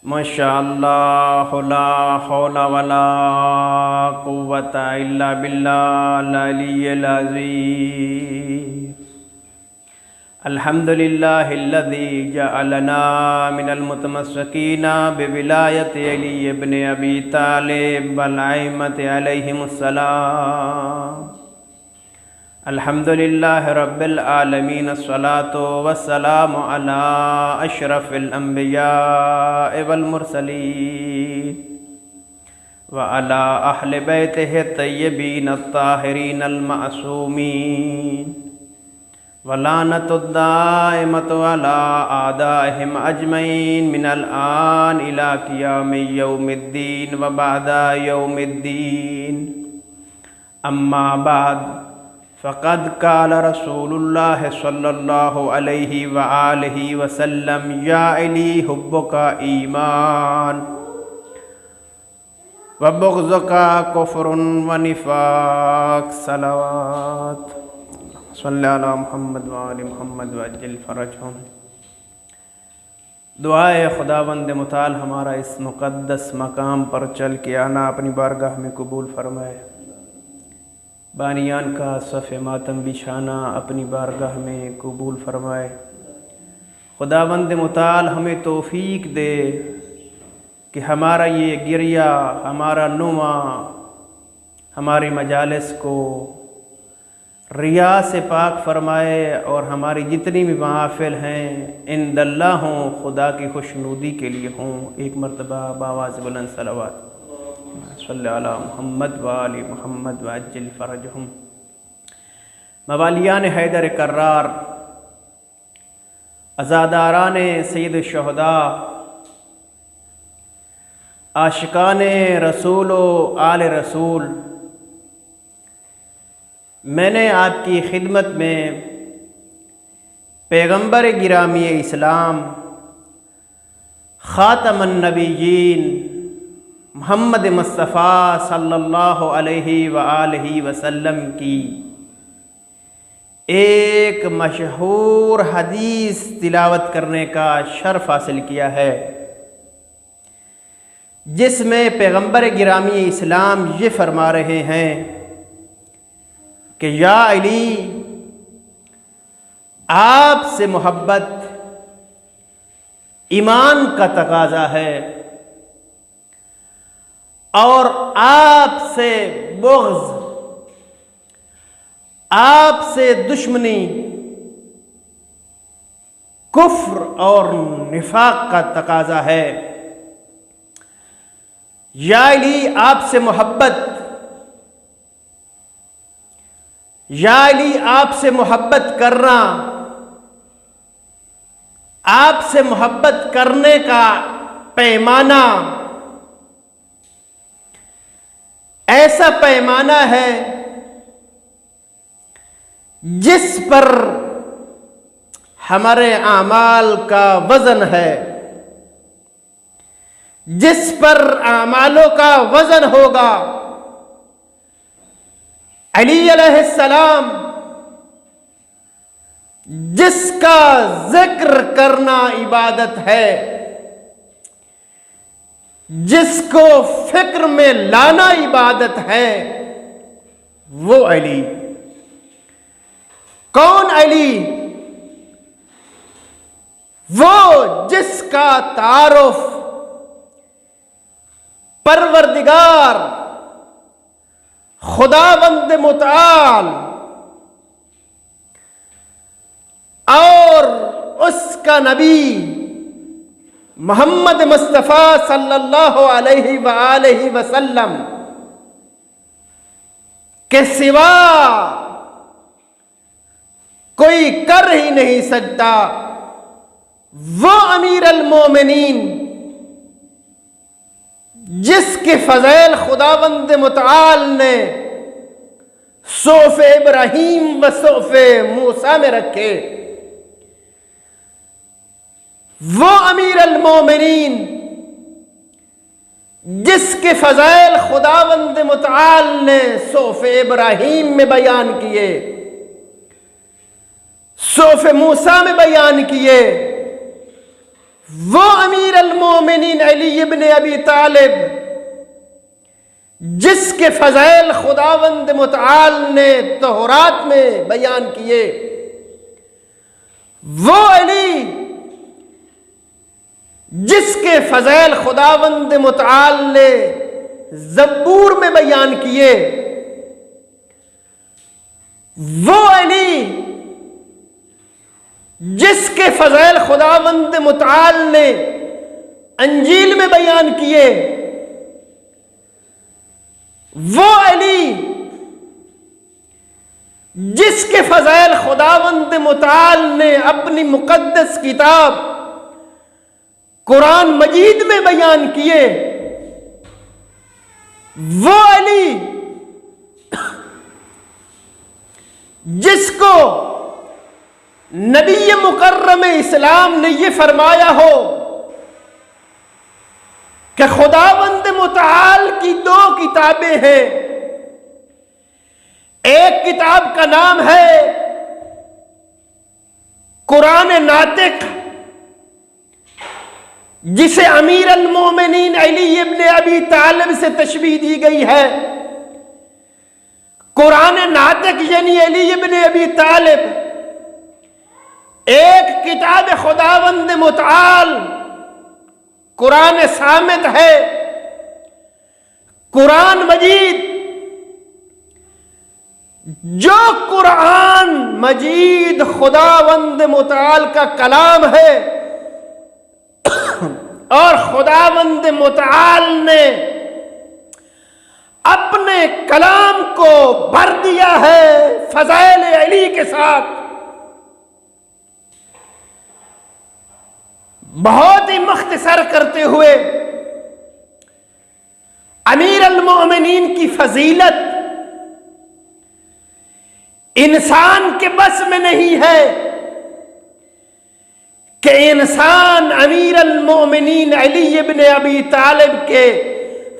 माशाअल्लाह ला हौला वला कुव्वता इल्ला बिल्लाहिल अलिय्यिल अज़ीम। अल्हम्दुलिल्लाहिल्लज़ी जअलना मिनल मुतमस्सिकीना बिविलायति अली इब्न अबी तालिब वल अइम्मति अलैहिमुस्सलाम। अल्हम्दुलिल्लाहि रब्बिल आलमीन अस्सलातु वस्सलामु अला अशरफिल अंबिया वल मुरसलीन व अला अहले बैतिहि तय्यबीन अत्ताहिरीन अल मासूमीन व लानतुद दाइमतु अला आदाइहिम अजमईन मिनल आन इला क़ियामि यौमिद्दीन व बअदा यौमिद्दीन। अम्मा बाद फ़क़द क़ाल रसूलुल्लाह सल्लल्लाहु अलैहि व आलिहि वसल्लम या अली हुब्बुका ईमान व बुग़्ज़ुका कुफ़्रुन व निफ़ाक़। सलावत सल्लल्लाहु अला मुहम्मद व आलि मुहम्मद व अज्जिल फ़रजहुम। दुआए खुदावंद मुताल हमारा इस मुक़द्दस मकाम पर चल के आना अपनी बारगाह में कबूल फरमाए। बानियान का सफ़े मातम बिछाना अपनी बारगाह में कबूल फरमाए। खुदावंद मुताल हमें तौफ़ीक दे कि हमारा ये गिरिया, हमारा नुमा, हमारी मजालिस को रिया से पाक फरमाए और हमारी जितनी भी महफ़िल हैं इंदल्लाह हों, खुदा की खुशनुदी के लिए हों। एक मरतबा बावाज़ बुलंद सलावत सल्लल्लाहु अला मुहम्मद व आलि मुहम्मद व अज्जिल फ़रजहुम। मवालियान हैदर कर्रार, अज़ादारान सैयद शुहदा, आशिकान रसूल व आल रसूल, मैंने आपकी खिदमत में पैगम्बर गिरामी इस्लाम ख़ातमुन नबिय्यीन मोहम्मद मुस्तफ़ा सल्लल्लाहु अलैहि व आलिहि वसल्लम की एक मशहूर हदीस तिलावत करने का शर्फ हासिल किया है, जिसमें पैगम्बर गिरामी इस्लाम ये फरमा रहे हैं कि या अली, आपसे मोहब्बत ईमान का तकाज़ा है और आपसे बुग़्ज़, आपसे दुश्मनी कुफ्र और निफाक का तकाज़ा है। या अली, आपसे मोहब्बत, या अली, आपसे मोहब्बत करना, आपसे मोहब्बत करने का पैमाना ऐसा पैमाना है जिस पर हमारे आमाल का वज़न है, जिस पर आमालों का वज़न होगा। अली अलैहिस्सलाम, जिसका जिक्र करना इबादत है, जिसको फिक्र में लाना इबादत है, वो अली। कौन अली? वो जिसका तारुफ परवरदिगार खुदावंद मुताल और उसका नबी मोहम्मद मुस्तफ़ा सल्लल्लाहु अलैहि व आलिहि वसल्लम के सिवा कोई कर ही नहीं सकता। वो अमीर अल मोमिनीन, जिसके फ़ज़ैल खुदावंद मुताल ने सोफ़े इब्राहीम व सोफ़े मूसा में रखे, वो अमीर अल मोमिनीन जिसके फ़ज़ैल खुदावंद मुताल ने सोफ़े इब्राहीम में बयान किए, सोफ़े मूसा में बयान किए, वो अमीर अल-मोमिनीन अली इब्न अबी तालिब जिसके फज़ैल खुदावंद मुतआल ने तौरात में बयान किए, वो अली जिसके फज़ैल खुदावंद मुतआल ने ज़बूर में बयान किए, वो अली जिसके फज़ैल खुदावंद मुतआल ने अंजील में बयान किए, वो अली जिसके फज़ैल खुदावंद मुतआल ने अपनी मुक़द्दस किताब कुरान मजीद में बयान किए, वो अली जिसको नबी मुकर्रम इस्लाम ने यह फरमाया हो कि खुदावंद मुतआल की दो किताबें हैं। एक किताब का नाम है कुरान नातिक, जिसे अमीर अल-मोमिनीन अली इब्न अबी तालिब से तशबीह दी गई है। कुरान नातिक यानी अली इब्न अबी तालिब एक किताब खुदावंद मुतआल कुरान सामित है। कुरान मजीद जो कुरान मजीद खुदावंद मुतआल का कलाम है और खुदावंद मुतआल ने अपने कलाम को भर दिया है फज़ाइल अली के साथ। बहुत ही मुख्तसर करते हुए अमीर अल-मोमिनीन की फजीलत इंसान के बस में नहीं है कि इंसान अमीर अल-मोमिनीन अली इब्न अबी तालिब के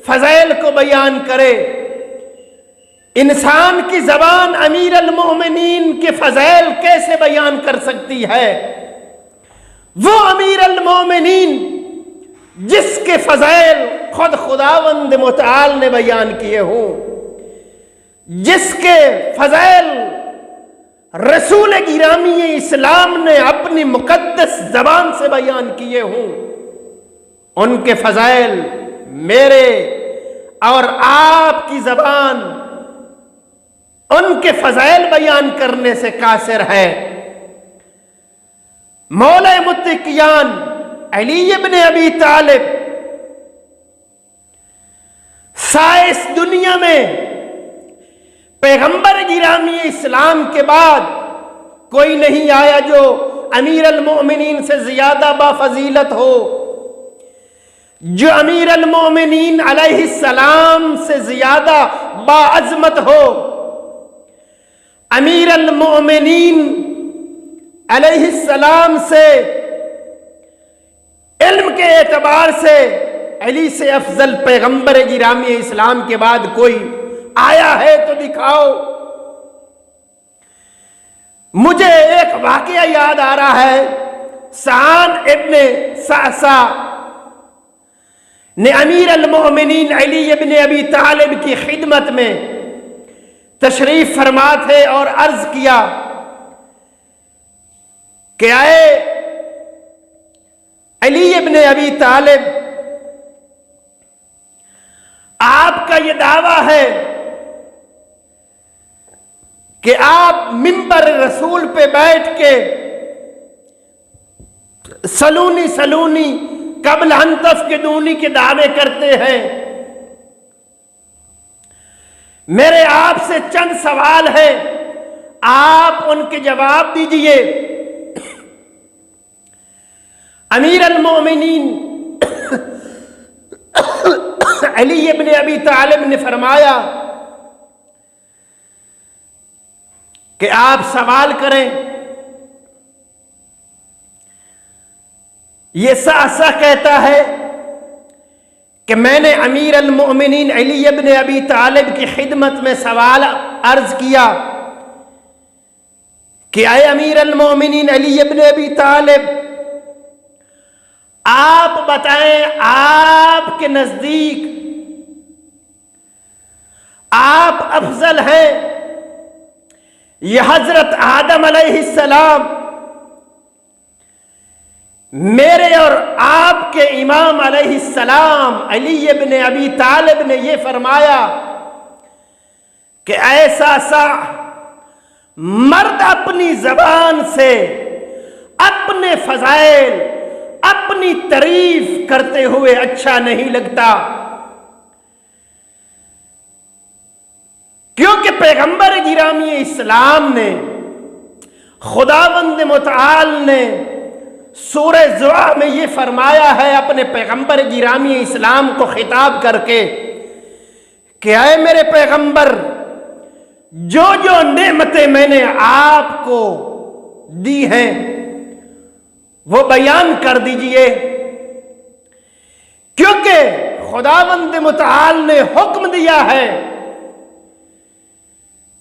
फज़ैल को बयान करे। इंसान की ज़बान अमीर अल-मोमिनीन के फज़ैल कैसे बयान कर सकती है? वो अमीर अल-मोमिनीन जिसके फज़ैल खुद खुदावंद मुतआल ने बयान किए हों, जिसके फज़ैल रसूल गिरामी इस्लाम ने अपनी मुक़द्दस ज़बान से बयान किए हों, उनके फज़ैल मेरे और आपकी ज़बान उनके फज़ैल बयान करने से कासिर है। मौला मुत्तकियान अली इब्न अबी तालिब साइस दुनिया में पैगंबर गिरामी इस्लाम के बाद कोई नहीं आया जो अमीर अल-मोमिनीन से ज्यादा बाफजीलत हो, जो अमीर अल-मोमिनीन अलैहिस्सलाम से ज्यादा बाअज़मत हो। अमीर अल-मोमिनीन अलैहिस्सलाम से इल्म के एतबार से अली से अफजल पैगंबर गिरामी इस्लाम के बाद कोई आया है तो दिखाओ। मुझे एक वाकया याद आ रहा है। सान इब्ने सासा ने अमीर अल-मोमिनीन अली इब्न अबी तालिब की खिदमत में तशरीफ फरमा थे और अर्ज किया कि आए अली इब्न अबी तालिब, आपका यह दावा है कि आप मिंबर रसूल पे बैठ के सलूनी सलूनी कबल अंतफ के दूनी के दावे करते हैं। मेरे आपसे चंद सवाल हैं, आप उनके जवाब दीजिए। अमीर अल-मोमिनीन अली इब्न अबी तालिब ने फरमाया कि आप सवाल करें। ये सासा कहता है कि मैंने अमीर अल-मोमिनीन अली इब्न अबी तालिब की खिदमत में सवाल अर्ज किया कि आए अमीर अल-मोमिनीन अली इब्न अबी तालिब, आप बताएं, आपके नजदीक आप अफजल हैं यह हजरत आदम अलैहिस्सलाम मेरे और आपके इमाम अलैहिस्सलाम अली इब्न अबी तालिब ने यह फरमाया कि ऐसा सा मर्द अपनी जबान से अपने फजाइल, अपनी तारीफ करते हुए अच्छा नहीं लगता, क्योंकि पैगंबर गिरामी इस्लाम ने, खुदावंद मुतआल ने सूरह ज़ुआ में ये फरमाया है अपने पैगंबर गिरामी इस्लाम को खिताब करके कि ऐ मेरे पैगंबर, जो जो नेमतें मैंने आपको दी हैं वो बयान कर दीजिए, क्योंकि खुदावंद मुतआल ने हुक्म दिया है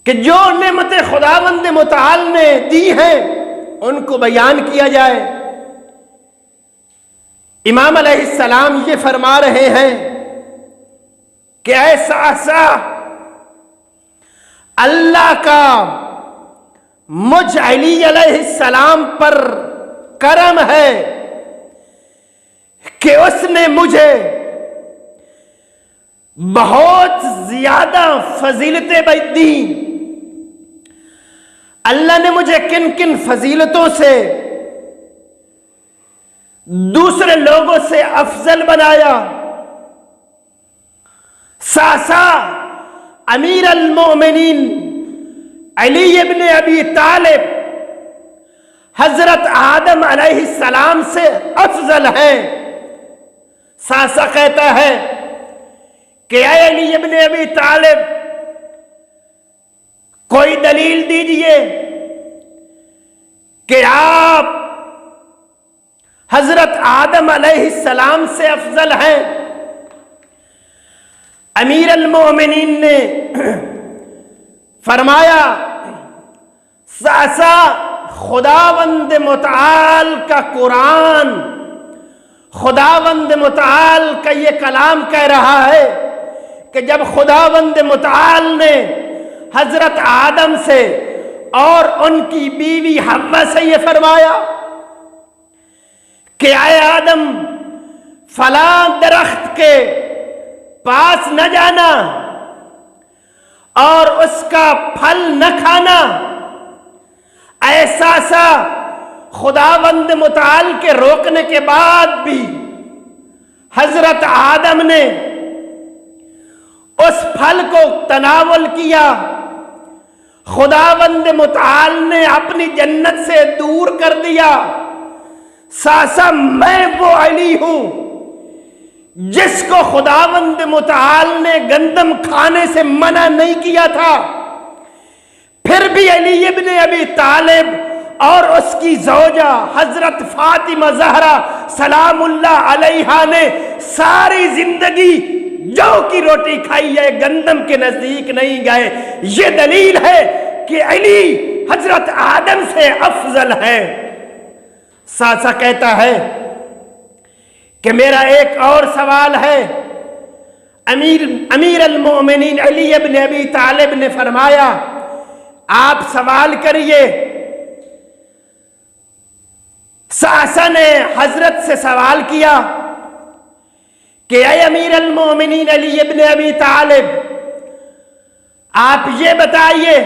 कि जो नेमतें खुदावंद मुतआल ने दी हैं उनको बयान किया जाए। इमाम अलैहिस्सलाम ये फरमा रहे हैं कि ऐसा सा अल्लाह का मुझ अली अलैहिस्सलाम पर करम है कि उसने मुझे बहुत ज्यादा फजीलतें दी। अल्लाह ने मुझे किन किन फजीलतों से दूसरे लोगों से अफजल बनाया। सासा अमीर अल मोमिनीन अली इब्न अबी तालिब हजरत आदम अलैहिस्सलाम से अफजल है। सासा कहता है कि अली इब्न अबी तालिब, कोई दलील दीजिए कि आप हजरत आदम अलैहिस्सलाम से अफजल हैं। अमीर अल मोमिनीन ने फरमाया, सासा खुदावंद मुतआल का कुरान, खुदावंद मुतआल का ये कलाम कह रहा है कि जब खुदावंद मुतआल ने हजरत आदम से और उनकी बीवी हव्वा से ये फरमाया कि आए आदम, फला दरख्त के पास न जाना और उसका फल न खाना, ऐसा सा खुदावंद मुतआल के रोकने के बाद भी हजरत आदम ने उस फल को तनावुल किया। खुदावंद मुतआल ने अपनी जन्नत से दूर कर दिया। सासा मैं वो अली हूं जिसको खुदावंद मुतआल ने गंदम खाने से मना नहीं किया था, फिर भी अली इब्न अबी तालिब और उसकी ज़ौजा हजरत फातिमा ज़हरा सलामुल्लाह अलैहा ने सारी जिंदगी जौ की रोटी खाई है, गंदम के नजदीक नहीं गए। ये दलील है कि अली हजरत आदम से अफजल है। सासा कहता है कि मेरा एक और सवाल है। अमीर अल मोमिनीन अली इब्न अबी तालिब ने फरमाया, आप सवाल करिए। सासा ने हजरत से सवाल किया कि ऐ अमीर अल मोमिनीन अली इब्न अबी तालिब, आप ये बताइए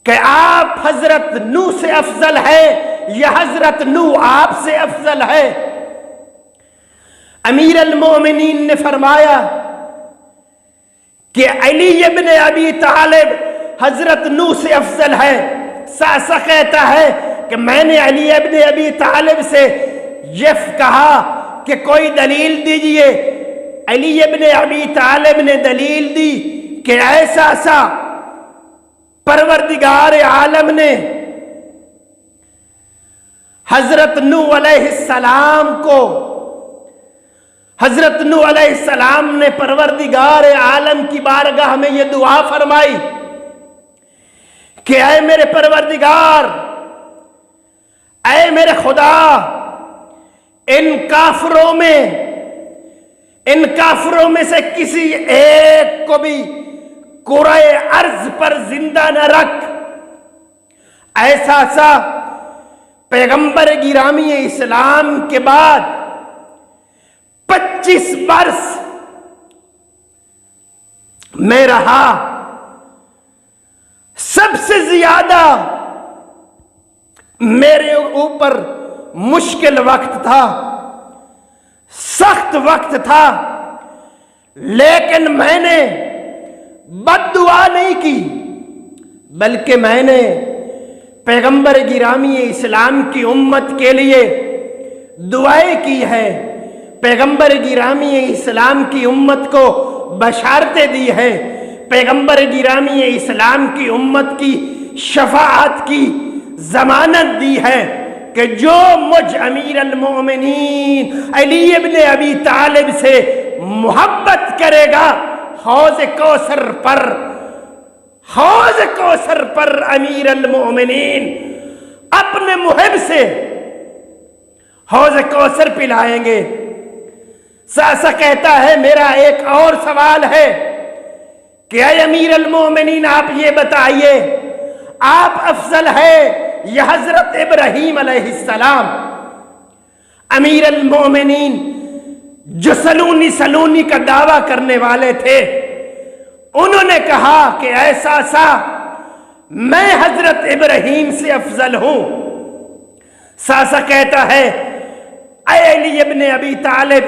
कि आप हजरत नूह से अफजल है या हजरत नूह आपसे अफजल है? अमीर अल मोमिनीन ने फरमाया कि अली इब्न अबी तालिब हजरत नूह से अफजल है। सासा कहता है कि मैंने अली इब्न अबी तालिब से यह कहा कि कोई दलील दीजिए। अली इब्न अबी तालिब ने दलील दी कि ऐसा सा परवरदिगार आलम ने हजरत नूह अलैहिस्सलाम को, हजरत नूह अलैहिस्सलाम ने परवरदिगार आलम की बारगाह में यह दुआ फरमाई कि ऐ मेरे परवरदिगार, ऐ मेरे खुदा, इन काफिरों में से किसी एक को भी कुराए अर्ज पर जिंदा न रख। ऐसा सा पैगंबर गिरामी इस्लाम के बाद 25 वर्ष में रहा। सबसे ज्यादा मेरे ऊपर मुश्किल वक्त था, सख्त वक्त था, लेकिन मैंने बद्दुआ नहीं की, बल्कि मैंने पैगंबर गिरामी इस्लाम की उम्मत के लिए दुआएं की है। पैगंबर गिरामी इस्लाम की उम्मत को बशारतें दी है। पैगंबर गिरामी इस्लाम की उम्मत की शफाअत की जमानत दी है कि जो मुझ अमीर अल मोमिनीन अली इब्न अबी तालिब से मोहब्बत करेगा, हौज कौसर पर अमीर अल मोमिनीन अपने मुहिब से हौज कौसर पिलाएंगे। सासा कहता है, मेरा एक और सवाल है कि ऐ अमीर अल मोमिनीन, आप ये बताइए, आप अफजल है या हजरत इब्राहीम अलैहिस्सलाम? अमीर अल मोमिनीन जो सलूनी का दावा करने वाले थे, उन्होंने कहा कि ऐसा सा मैं हजरत इब्राहीम से अफजल हूं। सासा कहता है, ऐ अली इब्न अबी तालिब,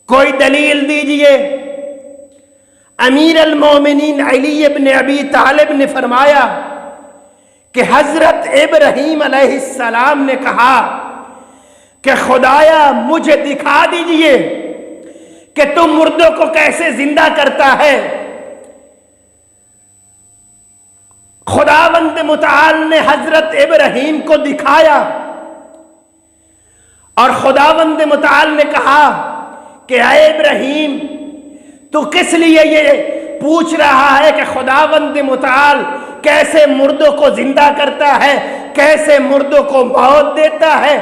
कोई दलील दीजिए। अमीर अल मोमिनीन अली इब्न अबी तालिब ने फरमाया कि हजरत इब्राहीम अलैहिस्सलाम ने कहा कि खुदाया मुझे दिखा दीजिए कि तू मुर्दों को कैसे जिंदा करता है। खुदावंद मुताल ने हजरत इब्राहीम को दिखाया और खुदावंद मुताल ने कहा कि ऐ इब्राहीम, तू किस लिए ये पूछ रहा है कि खुदावंद मुताल कैसे मुर्दों को जिंदा करता है, कैसे मुर्दों को मौत देता है?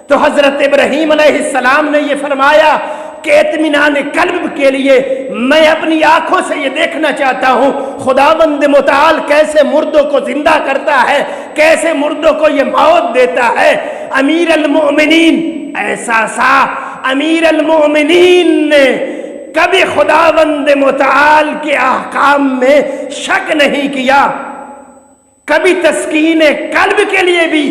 तो हजरत इब्राहीम अलैहिस्सलाम ने यह फरमाया कि इत्मीनान कल्ब के लिए मैं अपनी आंखों से ये देखना चाहता हूं खुदावंद मुताल कैसे मुर्दों को जिंदा करता है, कैसे मुर्दों को ये मौत देता है। अमीर अल मोमिनीन, ऐसा सा अमीर अल मोमिनीन ने कभी खुदावंद मुताल के अहकाम में शक नहीं किया, कभी तस्कीने कल्ब के लिए भी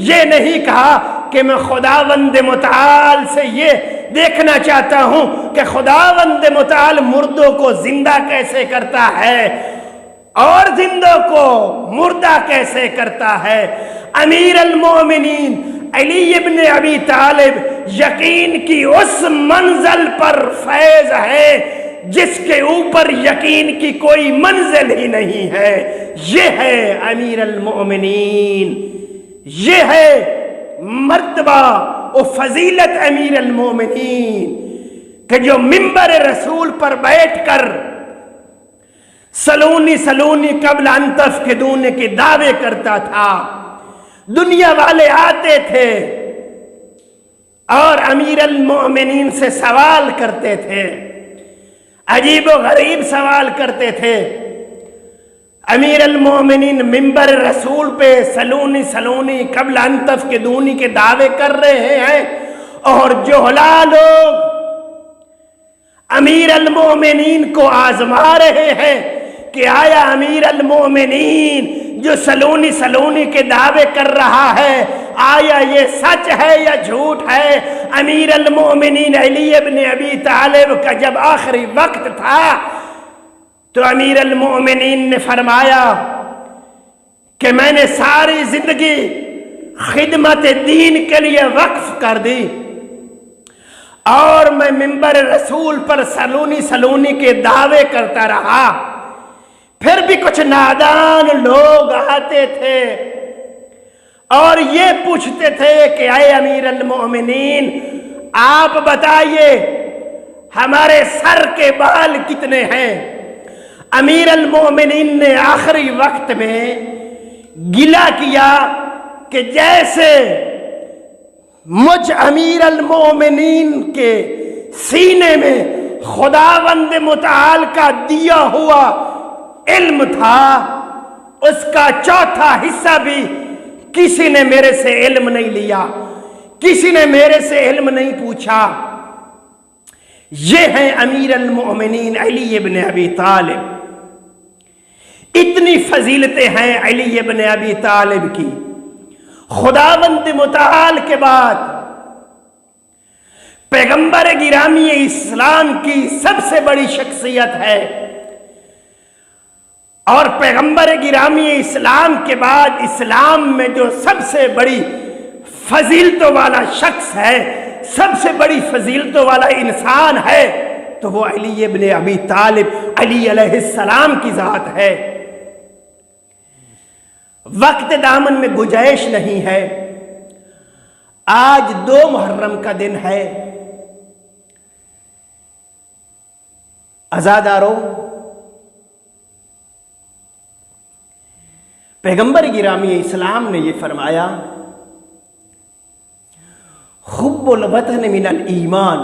ये नहीं कहा कि मैं खुदावंद मुताल से ये देखना चाहता हूं कि खुदावंद मुताल मुर्दों को जिंदा कैसे करता है और जिंदों को मुर्दा कैसे करता है। अमीर अल मोमिनीन अली इब्न अबी तालिब यकीन की उस मंजिल पर फैज है जिसके ऊपर यकीन की कोई मंजिल ही नहीं है। ये है अमीर अल मोमिनीन, ये है मर्तबा और फजीलत अमीर अल मोमिनीन कि जो मिंबर रसूल पर बैठकर सलूनी कब्ल अंतफ के दूने के दावे करता था। दुनिया वाले आते थे और अमीर अल मोमिनीन से सवाल करते थे, अजीब व गरीब सवाल करते थे। अमीर अल मोमिनीन मिंबर रसूल पे सलूनी कब्ल अंतफ के दूनी के दावे कर रहे हैं और जोहला लोग अमीर अल मोमिनीन को आजमा रहे हैं कि आया अमीर अल मोमिनीन जो सलूनी के दावे कर रहा है, आया ये सच है या झूठ है। अमीर अल मोमिनीन अली इब्न अबी तालिब का जब आखिरी वक्त था तो अमीर अल मोमिनीन ने फरमाया कि मैंने सारी जिंदगी खिदमत दीन के लिए वक्फ कर दी और मैं मिंबर रसूल पर सलूनी के दावे करता रहा। फिर भी कुछ नादान लोग आते थे और ये पूछते थे कि आए अमीर अल मोमिनीन, आप बताइए हमारे सर के बाल कितने हैं। अमीर अल मोमिनीन ने आखिरी वक्त में गिला किया कि जैसे मुझ अमीर अल मोमिनीन के सीने में खुदावंद मुताल का दिया हुआ इल्म था, उसका चौथा हिस्सा भी किसी ने मेरे से इल्म नहीं लिया, किसी ने मेरे से इल्म नहीं पूछा। ये हैं अमीर अल मोमिनीन अली इब्न अबी तालिब। इतनी फजीलतें हैं अली इब्न अबी तालिब की। खुदावंद मुताल के बाद पैगंबर गिरामी इस्लाम की सबसे बड़ी शख्सियत है, और पैगंबर गिरामी इस्लाम के बाद इस्लाम में जो सबसे बड़ी फजीलतों वाला शख्स है, सबसे बड़ी फजीलतों वाला इंसान है, तो वो अली इब्न अबी तालिब अली अलैहिस्सलाम की जात है। वक्त दामन में गुंजाइश नहीं है। आज 2 मुहर्रम का दिन है। अज़ादारों, पैगंबर गिरामी इस्लाम ने यह फरमाया, हुब्बुल वतन मिनल ईमान,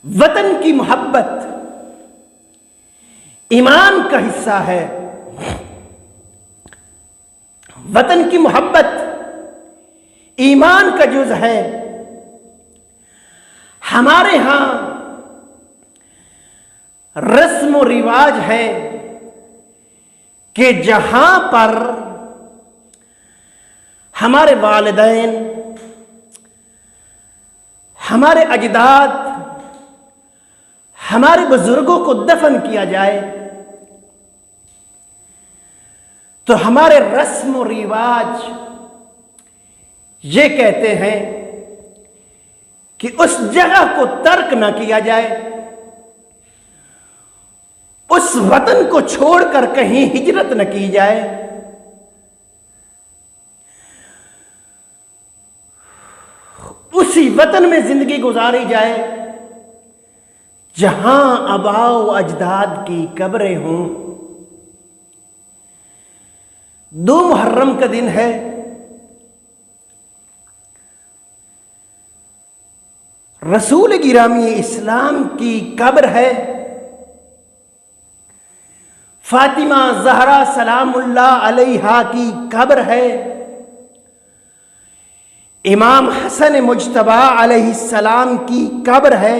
वतन की मोहब्बत ईमान का हिस्सा है। वतन की मोहब्बत ईमान का जुज है। हमारे यहां रस्म और रिवाज है कि जहां पर हमारे वालिदैन, हमारे अजदाद, हमारे बुजुर्गों को दफन किया जाए तो हमारे रस्म और रिवाज ये कहते हैं कि उस जगह को तर्क ना किया जाए, उस वतन को छोड़कर कहीं हिजरत न की जाए। उसी वतन में जिंदगी गुजारी जाए जहां आबाओ अजदाद की कब्रें हों। 2 मुहर्रम का दिन है। रसूल गिरामी इस्लाम की कब्र है। फातिमा ज़हरा सलामुल्लाह अलैहा की कब्र है। इमाम हसन मुज्तबा अलैहिस्सलाम की कब्र है।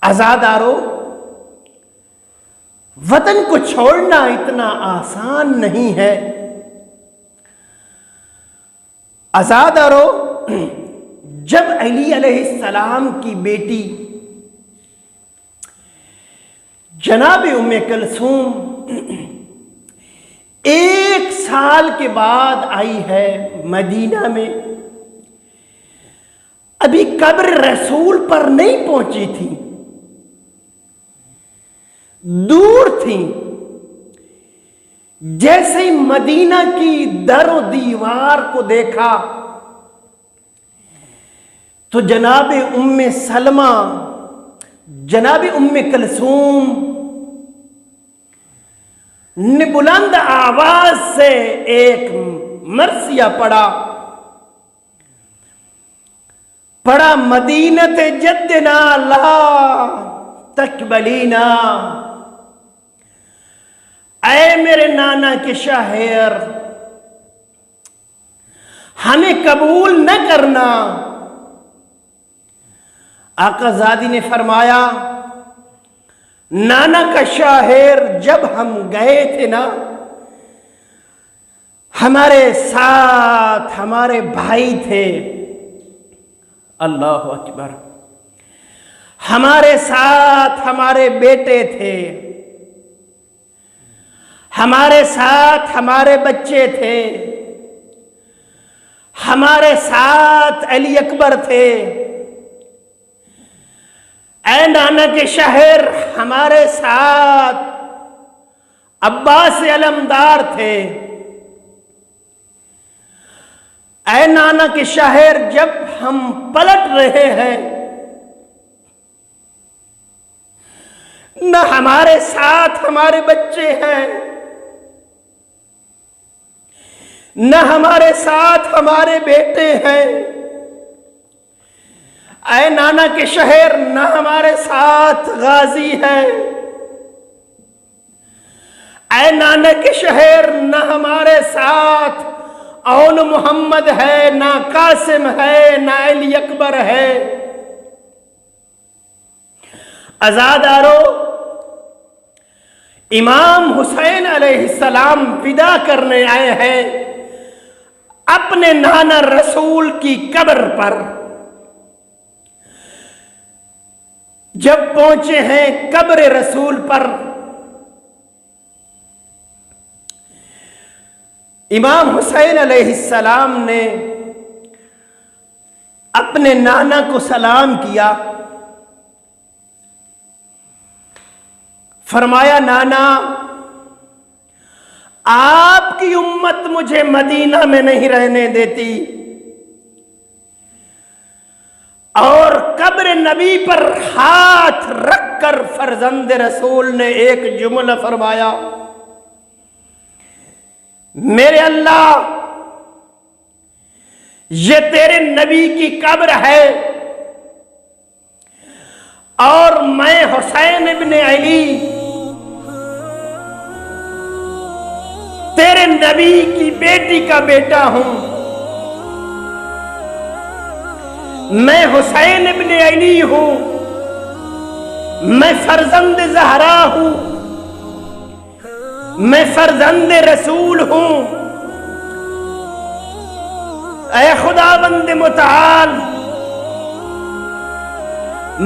अज़ादारों, वतन को छोड़ना इतना आसान नहीं है। अज़ादारों, जब अली अलैहिस्सलाम की बेटी जनाब उम्मे कलसूम 1 साल के बाद आई है मदीना में, अभी कब्र रसूल पर नहीं पहुंची थी, दूर थी। जैसे ही मदीना की दरो दीवार को देखा तो जनाब उम्मे सलमा, जनाब उम्मे कलसूम ने बुलंद आवाज से एक मरसिया पढ़ा मदीनत जद्दना ला तकबलीना। ऐ मेरे नाना के शहर, हमें कबूल न करना। आकाज़ादी ने फरमाया, नाना का शहर जब हम गए थे ना, हमारे साथ हमारे भाई थे। अल्लाह अकबर। हमारे साथ हमारे बेटे थे, हमारे साथ हमारे बच्चे थे, हमारे साथ अली अकबर थे। ऐ नाना के शहर, हमारे साथ अब्बास अलमदार थे। ऐ नाना के शहर, जब हम पलट रहे हैं न हमारे साथ हमारे बच्चे हैं, न हमारे साथ हमारे बेटे हैं। ऐ नाना के शहर, न हमारे साथ गाजी है। ऐ नाना के शहर, न हमारे साथ औन मोहम्मद है, ना कासिम है, ना अली अकबर है। अज़ादारो, इमाम हुसैन अलैहिस्सलाम विदा करने आए हैं अपने नाना रसूल की कब्र पर। जब पहुंचे हैं कब्र रसूल पर, इमाम हुसैन अलैहिस्सलाम ने अपने नाना को सलाम किया। फरमाया, नाना, आपकी उम्मत मुझे मदीना में नहीं रहने देती। और कब्र नबी पर हाथ रखकर फरजंद रसूल ने एक जुमला फरमाया, मेरे अल्लाह, ये तेरे नबी की कब्र है और मैं हुसैन इब्ने अली तेरे नबी की बेटी का बेटा हूं। मैं हुसैन इब्ने अली हूं, मैं फरजंद ज़हरा हूं, मैं फरजंद रसूल हूं। ऐ खुदाबंद मुताल,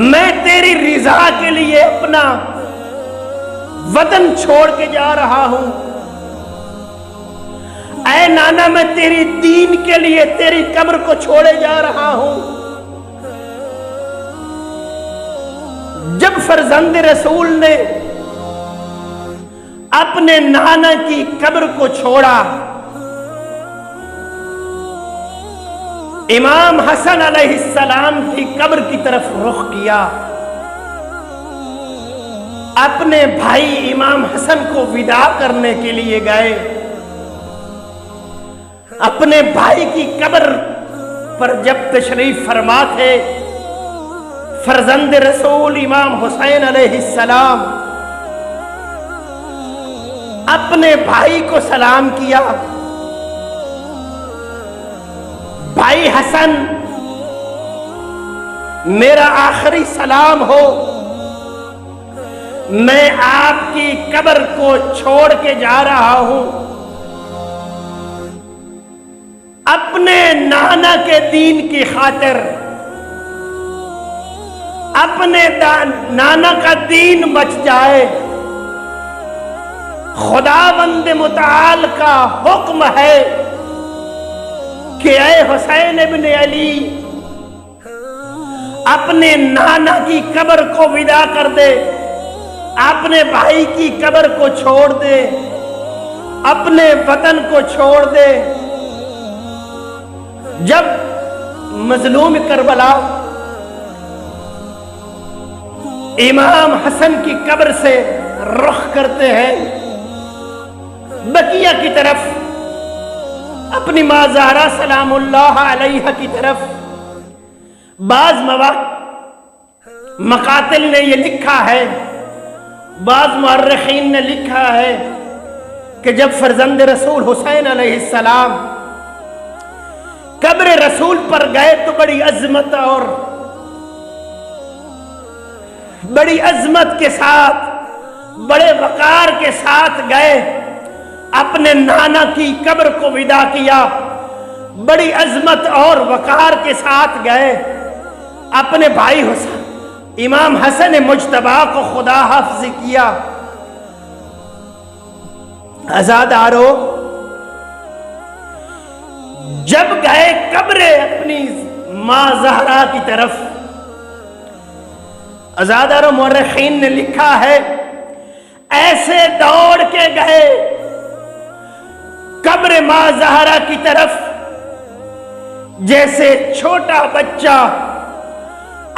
मैं तेरी रिजा के लिए अपना वतन छोड़ के जा रहा हूं। ऐ नाना, मैं तेरी दीन के लिए तेरी कब्र को छोड़े जा रहा हूं। जब फरजंद रसूल ने अपने नाना की कब्र को छोड़ा, इमाम हसन अलैहिस्सलाम की कब्र की तरफ रुख किया। अपने भाई इमाम हसन को विदा करने के लिए गए। अपने भाई की कब्र पर जब तशरीफ फरमा थे, फरजंद रसूल इमाम हुसैन अलैहिस्सलाम अपने भाई को सलाम किया। भाई हसन, मेरा आखिरी सलाम हो, मैं आपकी कब्र को छोड़ के जा रहा हूं। अपने नाना के दीन की खातिर, अपने नाना का दीन बच जाए। खुदावंद मुताल का हुक्म है कि ऐ हुसैन इब्ने अली, अपने नाना की कब्र को विदा कर दे, अपने भाई की कब्र को छोड़ दे, अपने वतन को छोड़ दे। जब मजलूम करबला इमाम हसन की कब्र से रुख करते हैं बकिया की तरफ, अपनी मां ज़हरा सलामुल्लाह अलैहा की तरफ, बाज मकातिल ने यह लिखा है, बाज मुअर्रिखीन ने लिखा है कि जब फरजंद रसूल हुसैन अलैहिस्सलाम कब्र रसूल पर गए तो बड़ी अजमत और बड़ी अजमत के साथ, बड़े वकार के साथ गए। अपने नाना की कब्र को विदा किया, बड़ी अजमत और वकार के साथ गए। अपने भाई हुसैन इमाम हसन मुज्तबा को खुदा हाफ़िज़ किया। अज़ादारो, जब गए कब्र अपनी मां ज़हरा की तरफ, अज़ादारो मुअर्रिखीन ने लिखा है, ऐसे दौड़ के गए कब्र मां ज़हरा की तरफ जैसे छोटा बच्चा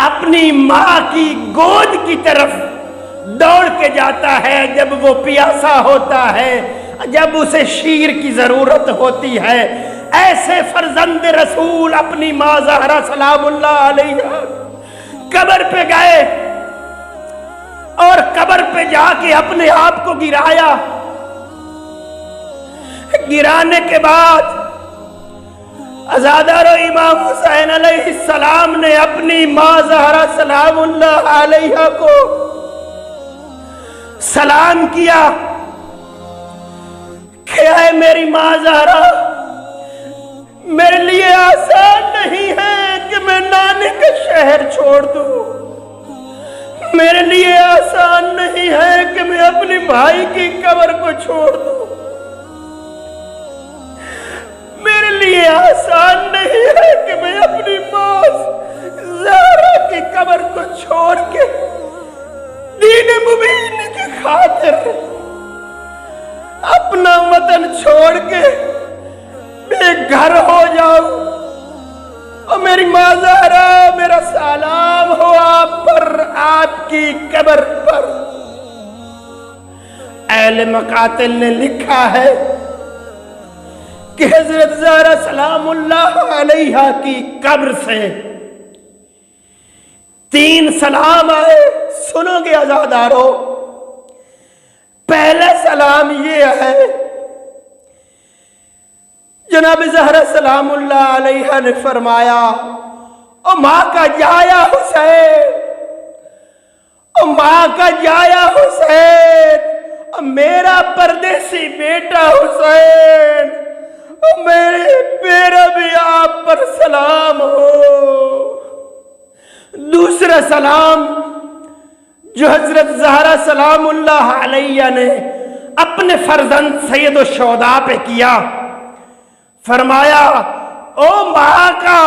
अपनी मां की गोद की तरफ दौड़ के जाता है जब वो प्यासा होता है। जब उसे शीर की जरूरत होती है, ऐसे फर्जंद रसूल अपनी माँ ज़हरा सलामुल्लाह अलैहा कब्र पे गए और कब्र पे जाके अपने आप को गिराया। गिराने के बाद अज़ादारो इमाम हुसैन अलैहिस्सलाम ने अपनी माँ ज़हरा सलामुल्लाह अलैहा को सलाम किया। क्या है मेरी माँ ज़हरा, मेरे लिए आसान नहीं है कि मैं नानी का शहर छोड़ दूं। मेरे लिए आसान नहीं है कि मैं अपने भाई की कब्र को छोड़ दूं। मेरे लिए आसान नहीं है कि मैं अपनी माँ ज़हरा की कब्र को छोड़ के दीन मुबीन की खातिर अपना वतन छोड़ के बेघर हो जाऊं। और मेरी माँ ज़हरा, मेरा सलाम हो आप पर, आपकी कब्र पर। अहले मकातिल ने लिखा है कि हजरत ज़हरा सलामुल्लाह अलैहा की कब्र से 3 सलाम आए। सुनोगे आज़ादारो, पहला सलाम ये है, जनाब ज़हरा सलामुल्लाह अलैहा ने फरमाया, ओ माँ का जाया हुसैन, ओ माँ का जाया हुसैन, ओ मेरा परदेसी बेटा हुसैन, ओ मेरा भी आप पर सलाम हो। दूसरा सलाम जो हजरत ज़हरा सलामुल्लाह अलैहा ने अपने फर्जंद सैयद शुहदा पे किया, फरमाया, ओ माँ का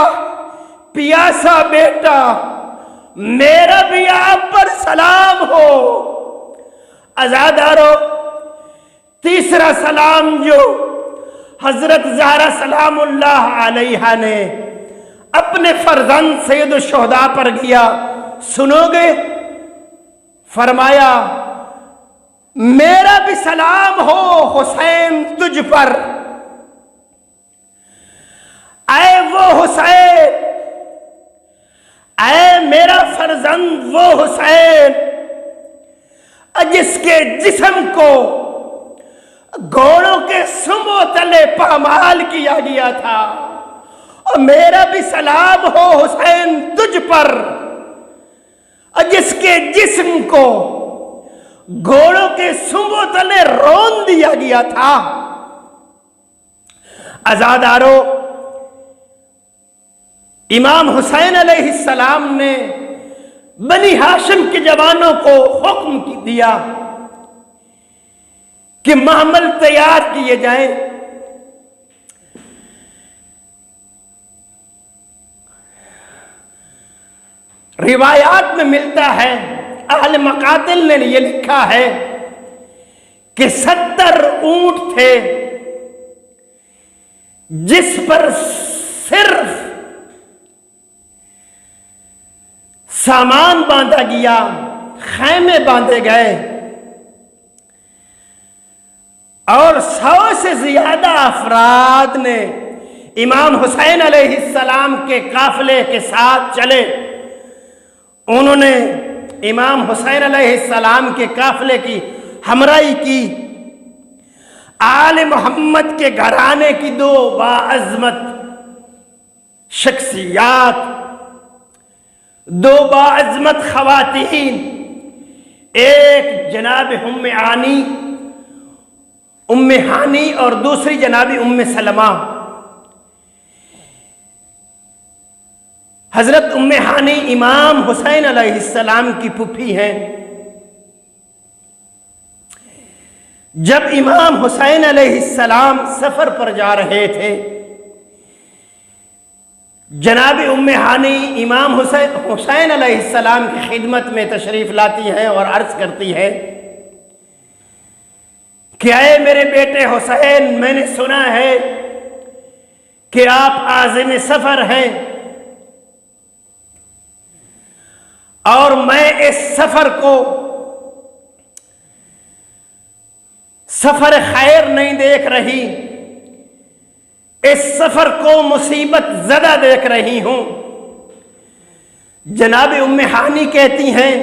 पियासा बेटा, मेरा भी आप पर सलाम हो। आज़ादारो, तीसरा सलाम जो हजरत ज़हरा सलामुल्लाह अलैहा ने अपने फर्जंद सैयद शुहदा पर किया, सुनोगे? फरमाया, मेरा भी सलाम हो हुसैन तुझ पर। आए वो हुसैन, आए मेरा फर्जंद वो हुसैन जिसके जिस्म को घोड़ों के सुमो तले पामाल किया गया था। और मेरा भी सलाम हो हुसैन तुझ पर, जिसके जिस्म को घोड़ों के सुमो तले रोन दिया गया था। आज़ादारो, इमाम हुसैन अलैहिस्सलाम ने बनी हाशिम के जवानों को हुक्म दिया कि महमल तैयार किए जाएं। रिवायात में मिलता है, अहले मकातिल ने यह लिखा है कि 70 ऊंट थे जिस पर सिर्फ सामान बांधा गया, खैमे बांधे गए और 100 से ज्यादा अफराद ने इमाम हुसैन अलैहिस्सलाम के काफिले के साथ चले। उन्होंने इमाम हुसैन अलैहिस्सलाम के काफिले की हमराही की। आले मोहम्मद के घराने की 2 बाअज़मत शख्सियात, 2 बाअज़मत ख़वातीन, एक जनाब उम्मे हानी और दूसरी जनाबी उम्मे सलमा। हजरत उम्मे हानी इमाम हुसैन अलैहिस्सलाम की फूफी हैं। जब इमाम हुसैन अलैहिस्सलाम सफर पर जा रहे थे, जनाबी उम्मे हानी इमाम हुसैन अलैहिस्सलाम की खिदमत में तशरीफ लाती हैं और अर्ज करती है कि आए मेरे बेटे हुसैन, मैंने सुना है कि आप आज़िम सफर हैं और मैं इस सफर को सफर खैर नहीं देख रही, इस सफर को मुसीबत ज़दा देख रही हूं। जनाब उम्मे हानी कहती हैं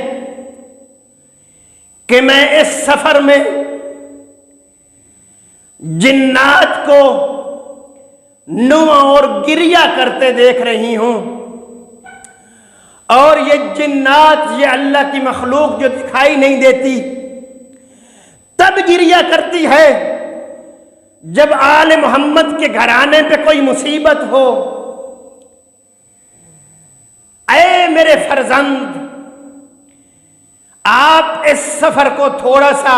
कि मैं इस सफर में जिन्नात को नुआ और गिरिया करते देख रही हूं, और ये जिन्नात, ये अल्लाह की मखलूक जो दिखाई नहीं देती, तब गिरिया करती है जब आले मोहम्मद के घराने पे कोई मुसीबत हो। ऐ मेरे फर्जंद, आप इस सफर को थोड़ा सा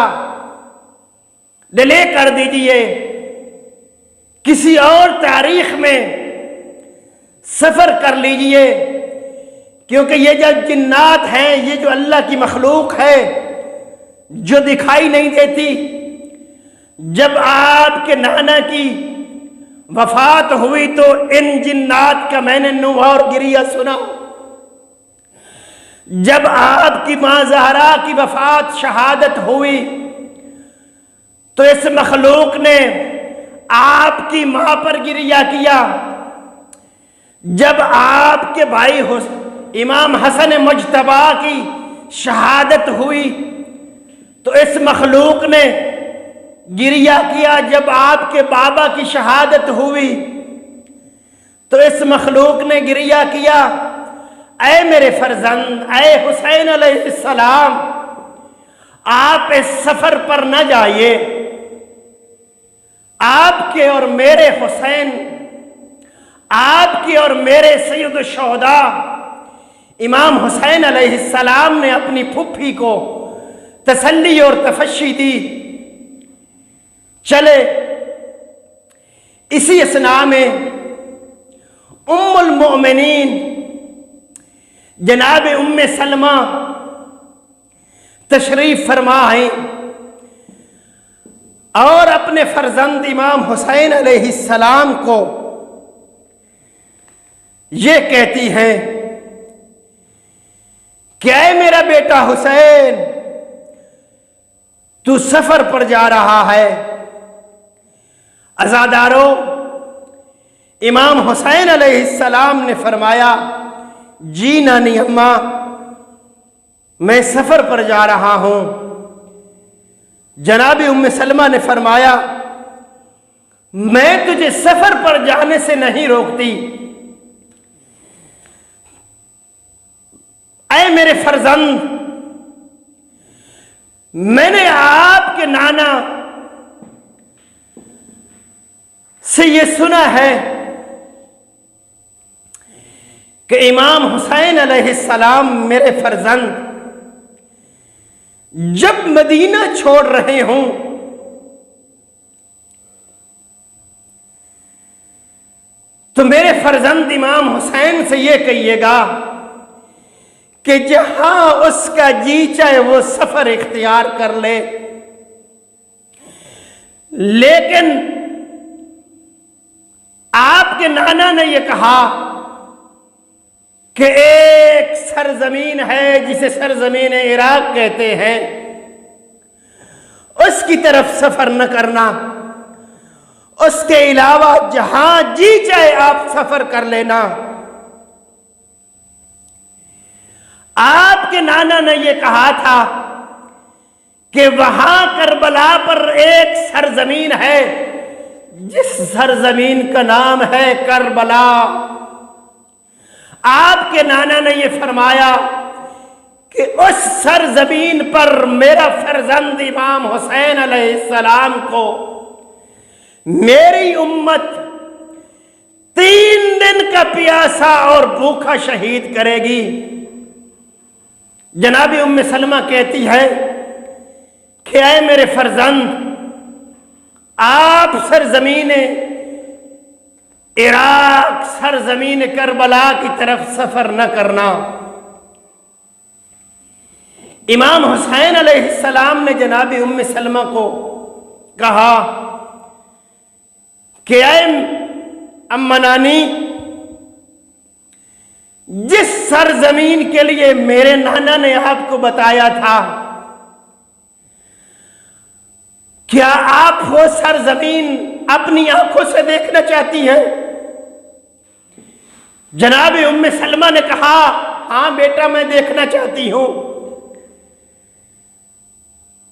डिले कर दीजिए, किसी और तारीख में सफर कर लीजिए, क्योंकि ये जो जिन्नात हैं, ये जो अल्लाह की मखलूक है जो दिखाई नहीं देती, जब आपके नाना की वफात हुई तो इन जिन्नात का मैंने नुहा और गिरिया सुना। जब आपकी मां ज़हरा की वफात शहादत हुई तो इस मखलूक ने आपकी मां पर गिरिया किया। जब आपके भाई इमाम हसन मुज्तबा की शहादत हुई तो इस मखलूक ने गिरिया किया। जब आपके बाबा की शहादत हुई तो इस मखलूक ने गिरिया किया। ऐ मेरे फर्जंद, ऐ हुसैन अलैहिस्सलाम, आप इस सफर पर न जाइए। आपके और मेरे हुसैन, आपके और मेरे सैयद शोहदा इमाम हुसैन अलैहिस्सलाम ने अपनी फुफ्फी को तसल्ली और तफशी दी। चले इसी असना में उम्मुल मोमिनीन जनाब उम्मे सलमा तशरीफ फरमा है और अपने फर्जंद इमाम हुसैन अलैहिस्सलाम को ये कहती हैं, क्या है मेरा बेटा हुसैन, तू सफर पर जा रहा है। अज़ादारों, इमाम हुसैन अलैहिस्सलाम ने फरमाया, जी नानी अम्मा, मैं सफर पर जा रहा हूं। जनाब उम्मे सलमा ने फरमाया, मैं तुझे सफर पर जाने से नहीं रोकती। ऐ मेरे फर्जंद, मैंने आपके नाना से यह सुना है कि इमाम हुसैन अलैहिस्सलाम मेरे फर्जंद जब मदीना छोड़ रहे हों तो मेरे फर्जंद इमाम हुसैन से यह कहिएगा कि जहां उसका जी चाहे वो सफर इख्तियार कर ले, लेकिन आपके नाना ने यह कहा कि एक सरजमीन है जिसे सरजमीन इराक कहते हैं, उसकी तरफ सफर न करना। उसके अलावा जहां जी चाहे आप सफर कर लेना। आपके नाना ने यह कहा था कि वहां करबला पर एक सरजमीन है जिस सरजमीन का नाम है करबला। आपके नाना ने यह फरमाया कि उस सरजमीन पर मेरा फर्जंद इमाम हुसैन अलैहिस्सलाम को मेरी उम्मत 3 दिन का प्यासा और भूखा शहीद करेगी। जनाबी उम्मे सलमा कहती है कि ऐ मेरे फर्जंद, आप सरजमीन इराक, सरजमीन करबला की तरफ सफर न करना। इमाम हुसैन अलैहिस्सलाम ने जनाबी उम्मे सलमा को कहा कि ऐ अम्मा नानी, जिस सरजमीन के लिए मेरे नाना ने आपको बताया था क्या आप वो सरजमीन अपनी आंखों से देखना चाहती हैं? जनाब उम्मे सलमा ने कहा, हाँ बेटा मैं देखना चाहती हूं।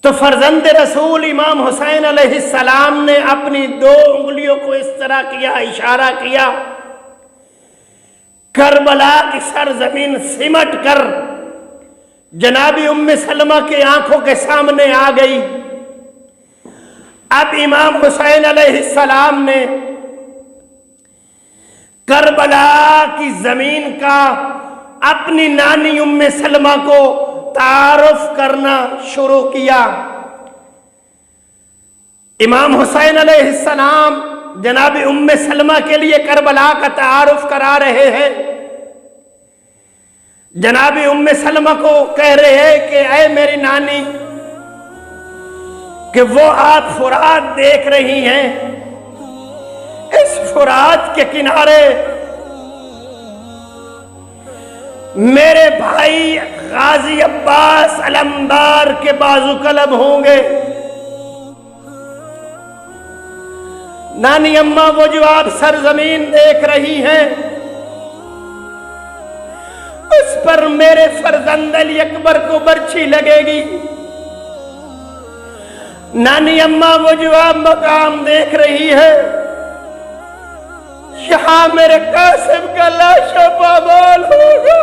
तो फर्जंद रसूल इमाम हुसैन अलैहिस्सलाम ने अपनी 2 उंगलियों को इस तरह किया, इशारा किया। करबला की सरजमीन सिमट कर जनाबी उम्मे सलमा की आंखों के सामने आ गई। अब इमाम हुसैन अलैहिस्सलाम ने करबला की जमीन का अपनी नानी उम्मे सलमा को तारुफ करना शुरू किया। इमाम हुसैन अलैहिस्सलाम जनाबी उम्मे सलमा के लिए करबला का तारुफ करा रहे हैं। जनाबी उम्मे सलमा को कह रहे हैं कि ऐ मेरी नानी, कि वो आप फुरात देख रही हैं, इस फुरात के किनारे मेरे भाई गाजी अब्बास अलमदार के बाजू कलम होंगे। नानी अम्मा, वो जो आप सरजमीन देख रही हैं, उस पर मेरे फर्जंद अली अकबर को बर्छी लगेगी। नानी अम्मा, वो जो आप मकाम देख रही है, यहां मेरे कासिम का लाशा पामाल होगा।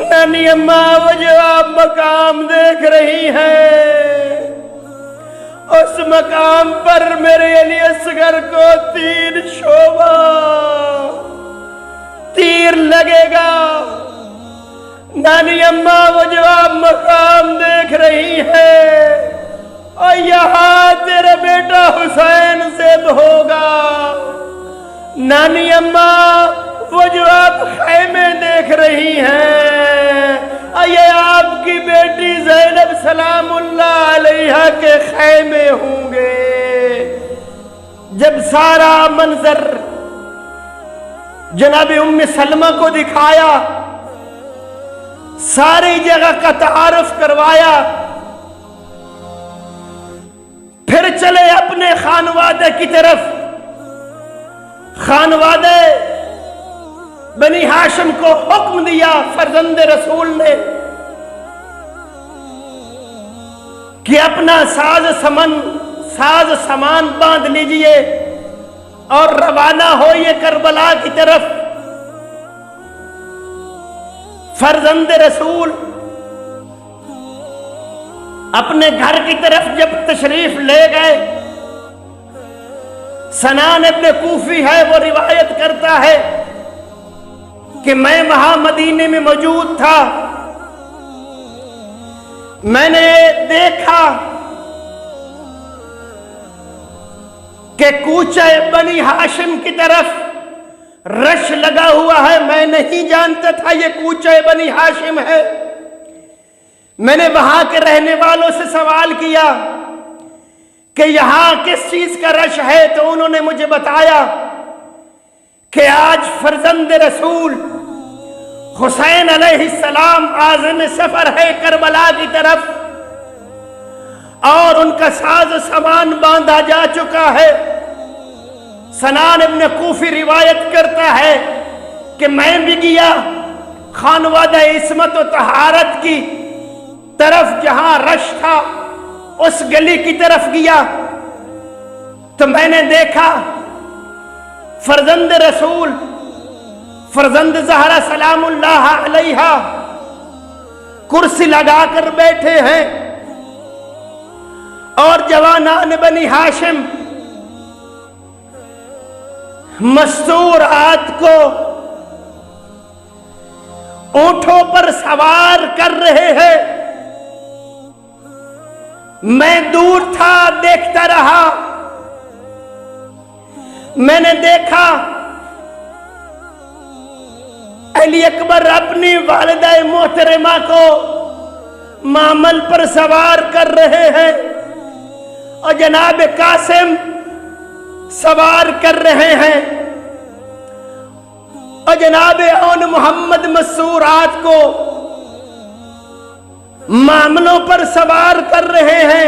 नानी अम्मा, वो जो आप मकाम देख रही हैं, उस मकाम पर मेरे अली असगर को 3 शोभा तीर लगेगा। नानी अम्मा, वो जो आप मकाम देख रही है, और यहां तेरा बेटा हुसैन ज़िब होगा। नानी अम्मा, वो जो आप खैमे देख रही हैं, ये आपकी बेटी ज़ैनब सलामुल्लाह अलैहा के खैमे होंगे। जब सारा मंजर जनाबी उम्मे सलमा को दिखाया, सारी जगह का तारुफ करवाया, फिर चले अपने खानवादे की तरफ। खानवादे बनी हाशिम को हुक्म दिया फर्जंद रसूल ने कि अपना साज सामान बांध लीजिए और रवाना होइए करबला की तरफ। फर्जंद रसूल अपने घर की तरफ जब तशरीफ ले गए, सनान इब्न कूफी है, वो रिवायत करता है कि मैं वहां मदीने में मौजूद था। मैंने देखा कि कूचे बनी हाशिम की तरफ रश लगा हुआ है। मैं नहीं जानता था ये कूचे बनी हाशिम है। मैंने वहां के रहने वालों से सवाल किया कि यहां किस चीज का रश है, तो उन्होंने मुझे बताया कि आज फर्जंद रसूल हुसैन अलैहिस्सलाम आज़िम सफर है करबला की तरफ, और उनका साज सामान बांधा जा चुका है। सनान इब्न कूफी रिवायत करता है कि मैं भी गया खानवादा इस्मत और तहारत की तरफ, जहां रश था उस गली की तरफ गया, तो मैंने देखा फर्जंद रसूल, फर्जंद ज़हरा सलामुल्लाह अलैहा कुर्सी लगाकर बैठे हैं, और जवानान बनी हाशिम मस्तूरात को ऊंटों पर सवार कर रहे हैं। मैं दूर था, देखता रहा। मैंने देखा अली अकबर अपनी वालिदा मोहतरमा को मामल पर सवार कर रहे हैं, और जनाब कासिम सवार कर रहे हैं, और जनाब औन मोहम्मद मसूरात को मामलों पर सवार कर रहे हैं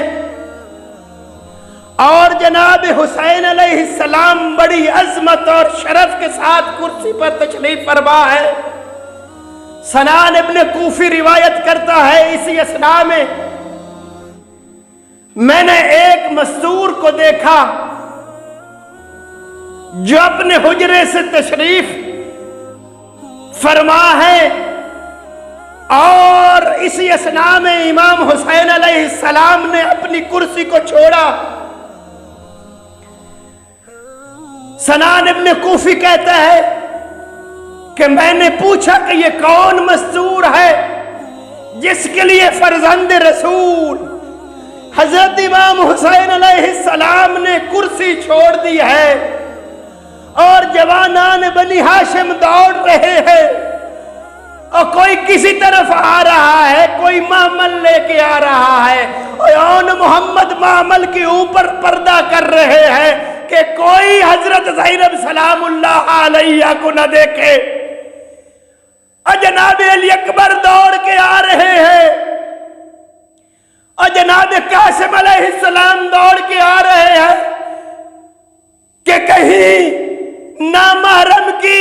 और जनाब हुसैन अलैहिस्सलाम बड़ी अजमत और शरफ के साथ कुर्सी पर तशरीफ फरमा है। सनान इब्न कूफी रिवायत करता है, इसी असना में मैंने एक मस्तूर को देखा जो अपने हुजरे से तशरीफ फरमा है और इसी असना में इमाम हुसैन अलैहिस्सलाम ने अपनी कुर्सी को छोड़ा। सनान इब्न कूफी कहता है कि मैंने पूछा कि ये कौन मस्तूर है जिसके लिए फर्जंद रसूल हजरत इमाम हुसैन अलैहिस्सलाम ने कुर्सी छोड़ दी है और जवानान बनी हाशिम दौड़ रहे हैं और कोई किसी तरफ आ रहा है, कोई मामल लेके आ रहा है और मोहम्मद मामल के ऊपर पर्दा कर रहे हैं कि कोई हजरत ज़ैनब सलामुल्लाह अलैहा को न देखे। और जनाब अली अकबर दौड़ के आ रहे हैं और जनाब कासिम अलैहिस्सलाम दौड़ के आ रहे हैं कि कहीं नामहरम की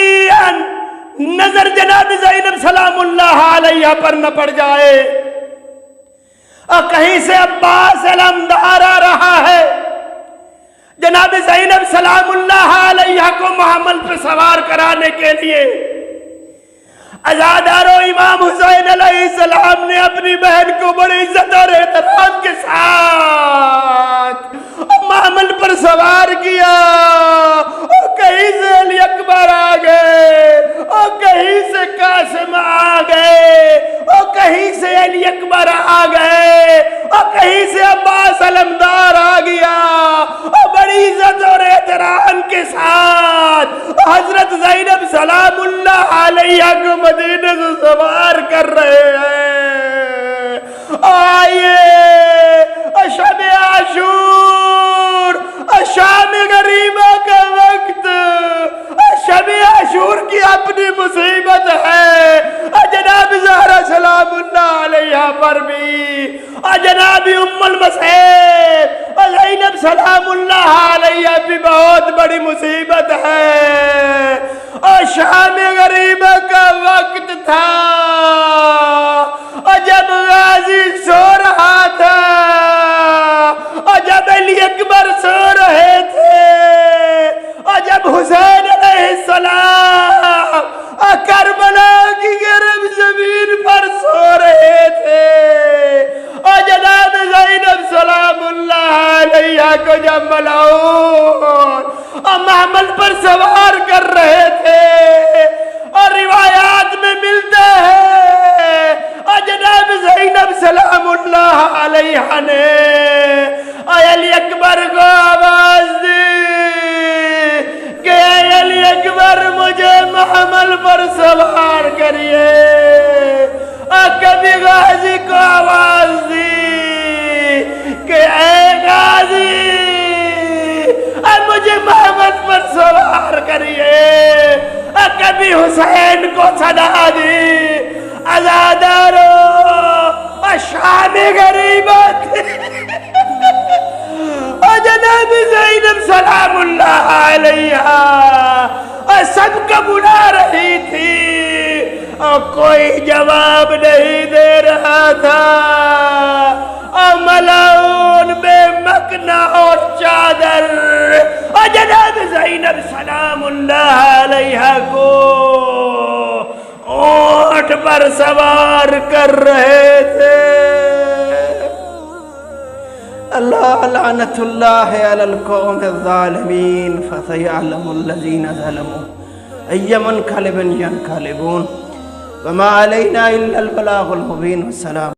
नजर जनाब ज़ैनब सलामुल्लाह अलैहा पर न पड़ जाए। और कहीं से अब्बास अलमदार आ रहा है जनाब ज़ैनब सलामुल्लाह अलैहा को महमल पर सवार कराने के लिए। अज़ादारो इमाम हुसैन अलैहिस्सलाम ने अपनी बहन को बड़ी इज्जत और एहतराम के साथ महमल पर सवार किया और कहीं से अली अकबर आ गए और कहीं से कासिम आ गए और कहीं से अली अकबर आ गए और कहीं से अब्बास अलमदार आ गया और बड़ी इज्जत और एहतराम के साथ हजरत ज़ैनब सलामुल्लाह अलैहा को मदीने से सवार कर रहे हैं। आइए शब आशूर, शाम गरीबा का वक्त, शब आशूर की अपनी मुसीबत है। जनाब ज़हरा सलामुल्लाह अलैहा पर भी जनाब उम्मुल मसैब और ज़ैनब सलामुल्लाह अलैहा भी बहुत बड़ी मुसीबत है। और शाम गरीबा का वक्त था और जब गाजी सो रहा था और जब अली अकबर सो रहे थे और जब हुसैन अलैहिस्सलाम करबला की गर्म जमीन पर सो रहे थे और जनाब ज़ैनब सलामुल्लाह अलैहा को जब मलाऊन और महमल पर सवार कर रहे थे और रिवायात में मिलता है और जनाब ज़ैनब सलामुल्लाह अलैहा ने अली अकबर को आवाज दी कि अली अकबर मुझे महमल पर सवार करिए। और कभी गाजी को आवाज दी कि ऐ गाजी मुझे महमल पर सवार करिए। और कभी हुसैन को सदा दी आजादारो शाम गरीबत और जनाब ज़ैनब सलामुल्लाह अलैहा और सबको बुला रही थी और कोई जवाब नहीं दे रहा था। और मलाउन बेमकना और चादर और जनाब ज़ैनब सलामुल्लाह अलैहा को ऊंट पर सवार कर रहे थे। अल्लाह लानतुल्लाह अलल कौमिज़ ज़ालिमीन फसयअलमुल लज़ीना ज़लमू अय्यमन क़ल्बिन यनक़लिबून वमा अलैना इल्लल बलागुल मुबीन। वस्सलाम।